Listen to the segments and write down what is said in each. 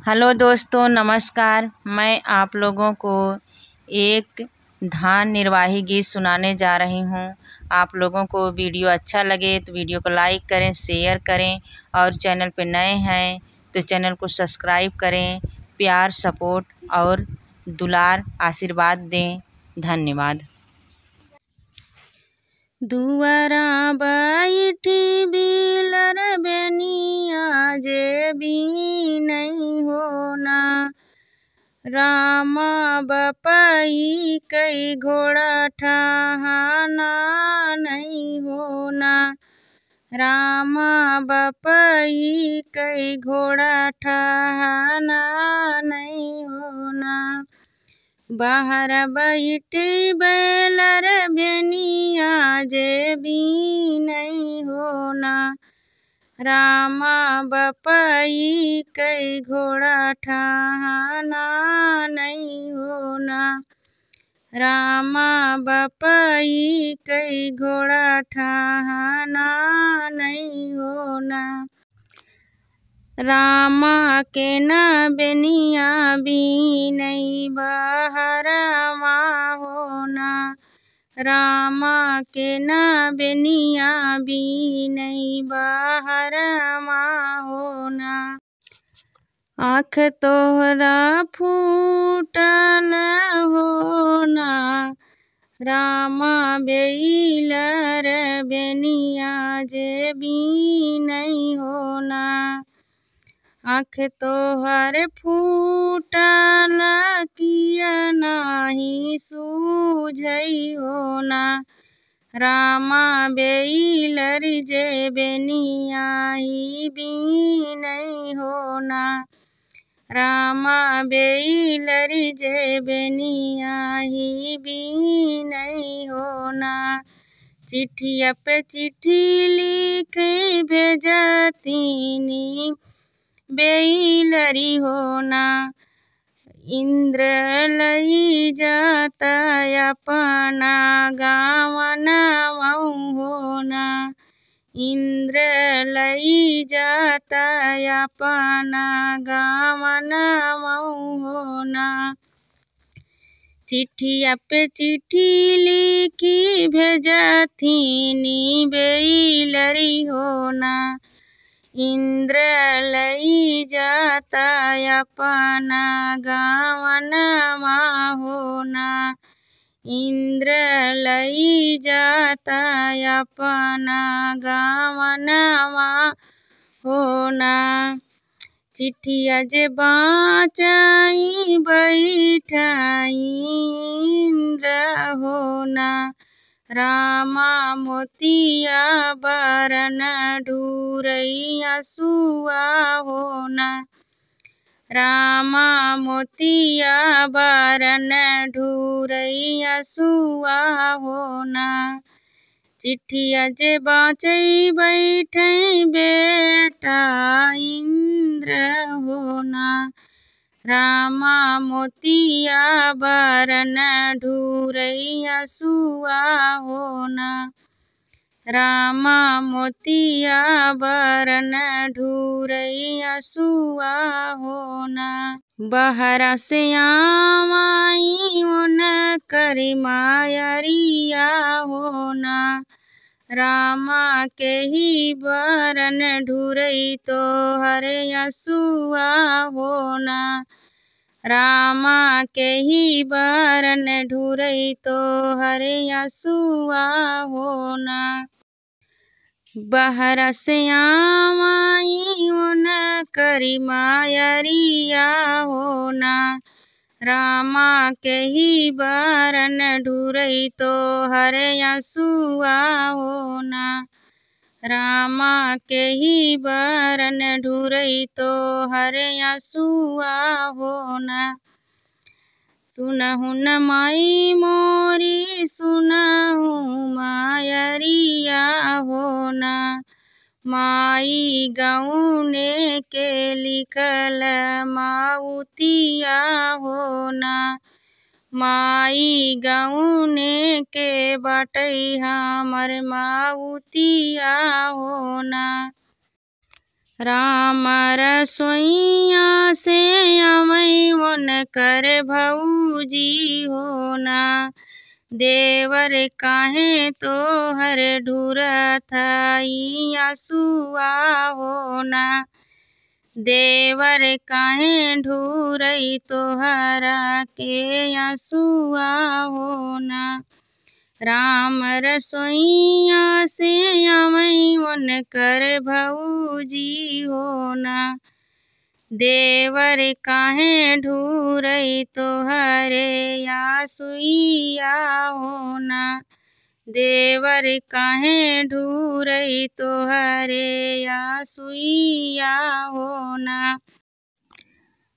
Hello दोस्तों, नमस्कार। मैं आप लोगों को एक धान निर्वाही गीत सुनाने जा रही हूँ। आप लोगों को वीडियो अच्छा लगे तो वीडियो को लाइक करें, शेयर करें और चैनल पर नए हैं तो चैनल को सब्सक्राइब करें। प्यार, सपोर्ट और दुलार आशीर्वाद दें। धन्यवाद। दुआरा बैठी बिलर बेनिया जे भी नहीं होना, रामा बपई कई घोड़ा ठहाना नहीं होना, रामा बपई कई घोड़ा ठहाना नहीं होना। बाहर बैठी बैलर बेनिया जे भी नहीं होना, रामा बपई कई घोड़ा ठहाना नहीं होना, रामा बपई कई घोड़ा ठहाना नहीं होना। रामा के न बेनिया भी नहीं बहरमा होना, रामा के न बेनिया भी नहीं बहरमा होना। आँख तोहरा फूटल होना, रामा बेलर बेनिया जे भी नहीं होना। आँख तोहर फूटल किया नाही सूझई होना, रामा बेलर जे बेनिया ही भी नहीं होना, रामा बेलर जे बेनिया ही भी नहीं होना। चिट्ठिया पे चिट्ठी लिख भेजतीनी बेलरी होना, इंद्र लई जाता अपना गावना होना, इंद्र लई जाता अपना गावना होना। चिट्ठिया पे चिट्ठी लिखी भेजतीनी बेलरी होना, इंद्र लई जाता अपना गावना होना, इंद्र लई जाता अपना गावना होना। चिट्ठिया जे बाँचाई बैठाई इंद्र होना, रामा मोतिया बरन ढूरैया सुआ होना, रामा मोतिया बरन ढूरैया सुआ होना। चिट्ठिया जे बाँचई बैठई बेटा इंद्र होना, रामा मोतिया बरन ढूरैया सुआ होना, रामा मोतिया बरन ढूरैया सुआ होना। बहरा से आवाई उन करी मायरिया होना, रामा के ही बरन ढूरई तो हरे असुआ होना, रामा के ही बरन ढूरई तो हरे असुआ होना। बहरा से आवाई उन करी मायरिया होना, रामा के ही बरन ढूरई तो हरे असुआ होना, रामा के ही बरन ढूरई तो हरे असुआ होना। सुनहु न माई मोरी सुनहु मायरिया होना, माई गौने के लिखल माउतिया होना, माई गौने के बाटई हमर माउतिया होना। राम रसोइया से मन कर भौजी होना। देवर काहे तोहर ढूरत हई आंसुआ होना। देवर काहे ढूरई तोहरा के आंसुआ होना। राम रसोइया से आवई मन कर भौजी होना। देवर काहे ढूरई तोहरे आंसुइया होना। देवर काहे ढूरई तोहरे आंसुइया होना।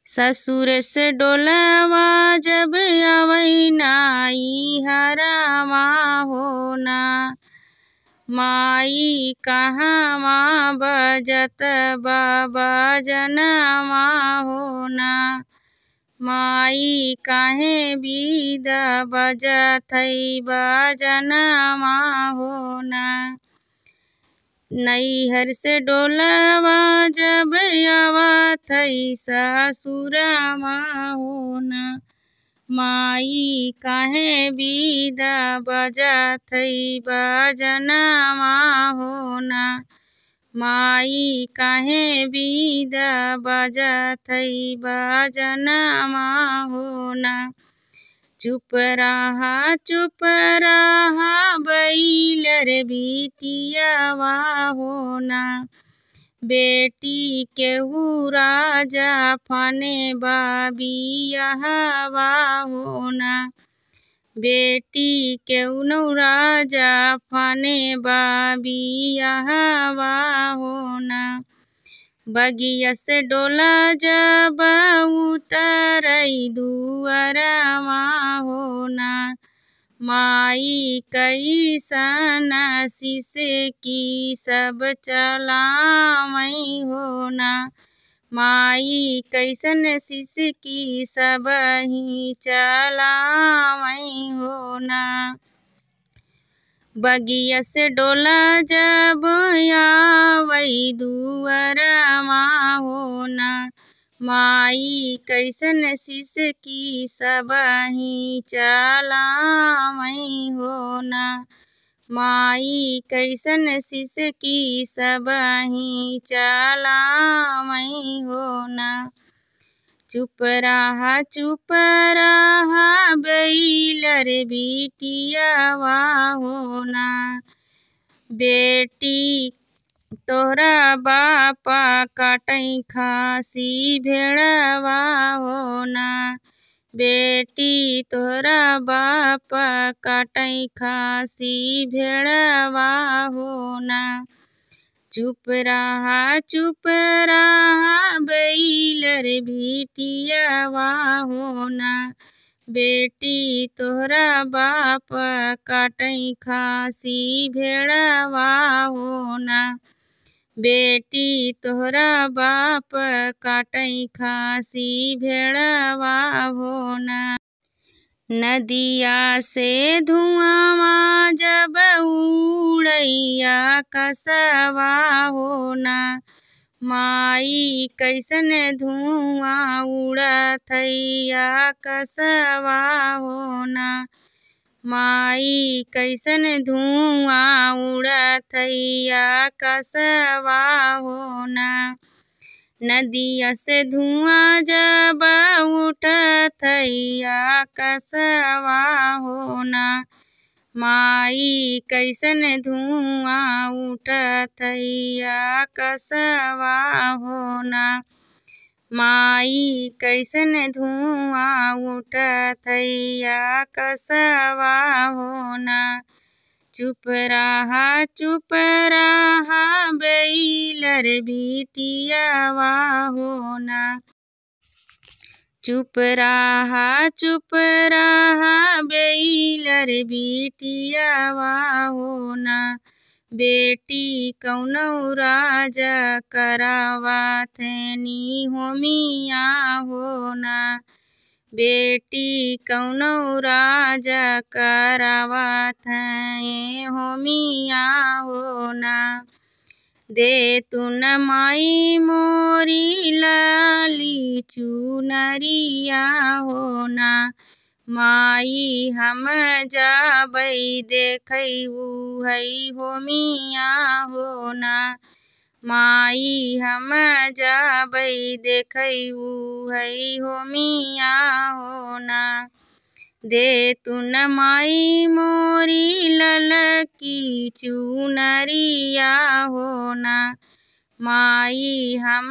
ससुर से डोलवा जब आवई नाई हरावा होना। माई कहवा बजत बाबा जनवा होना। माई काहे बीदा बजत हई बजनवा होना। नैहर से डोलवा जब आवत हई ससुरवा होना। माई काहे बीदा बजत हई बजनवा होना। माई काहे बीदा बजत हई बजनवा होना। चुप रहा बैलर बिटियावा होना। बेटी केहू राजा फने बियाहवा होना। बेटी केहू राजा फने बियाहवा होना। बगिया से डोला जब उतरई दुअरवा होना। माई कैसन सिसकी सब चलावई होना। माई कैसन सिसकी सब ही चलावई होना। बगिया से डोला जब आवई दुअरवा होना। माई कैसन सिसकी सब ही चलावई होना। माई कैसन सिसकी सब ही चलावई होना। चुप रहा बैलर बिटियावा होना। बेटी तोहरा बापा काटई खासी भेड़वा होना। बेटी तोहरा बापा काटई खासी भेड़वा होना। चुप रहा बैलर बिटियावा होना। बेटी तोहरा बाप काटई खासी भेड़वा होना। बेटी तोहरा बाप काटई खासी भेड़वा होना। नदिया से धुआं जब उड़ैया कसवा होना। माई कैसन धुआं उड़त हैया कसवा होना। माई कैसन धुआं उड़त हैया कसवा होना। नदिया से धुआं जब उठत हैया कसवा होना। माई कैसन धुआं उठत हैया कसवा होना। माई कैसन धुआं उठत हैया कसवा होना। चुप रहा बैलर बिटियावा होना। चुप रहा बैलर बिटियावा होना। बेटी कौनो राजा करावत नी होमिया होना। बेटी कौनो राजा करावत है होमिया होना। दे तू न माई मोरी लाली चुनरिया होना। माई हम जाबै देखै उहै हो मिया होना। माई हम जाबै देखै उहै हो मिया होना। दे तुन माई मोरी ललकी चुनरिया होना। माई हम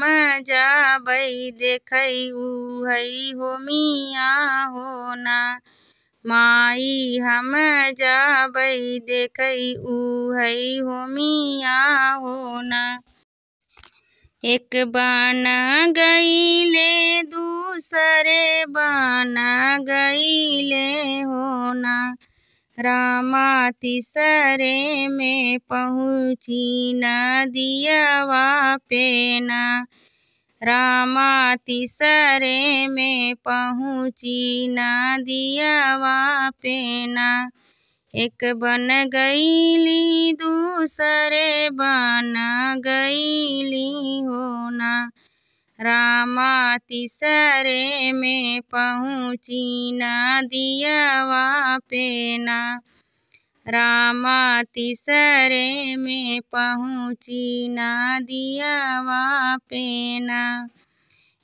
जाबै देखै उहै हो मिया होना। माई हम जाबै देखै उहै हो मिया होना। एक बन गईले दूसरे बन गईले होना। रामा तीसरे में पहुँची नदियावा पेना। रामा तीसरे में पहुँची नदियावा पेना। एक बन गईली दूसरे बन गईली होना। रामा तीसरे में पहुँची नदियावा पेना। रामा तीसरे में पहुँची नदियावा पेना।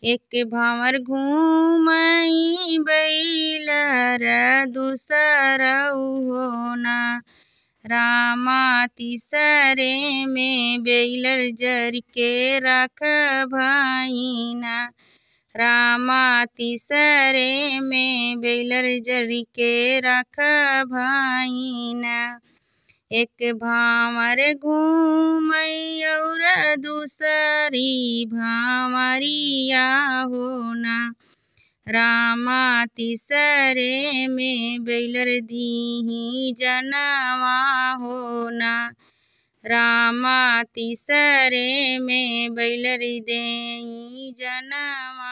एक भंवर घूमई बैलर दूसरऊ होना। रामा तीसरे में बैलर जर के रख भईना। रामा तीसरे में बैलर जर के रख भईना। एक भंवर घूमई और दूसरी भंवरिया होना। रामा तीसरे में बैलर दीही जनवा होना। रामा तीसरे में बैलर देई जनवा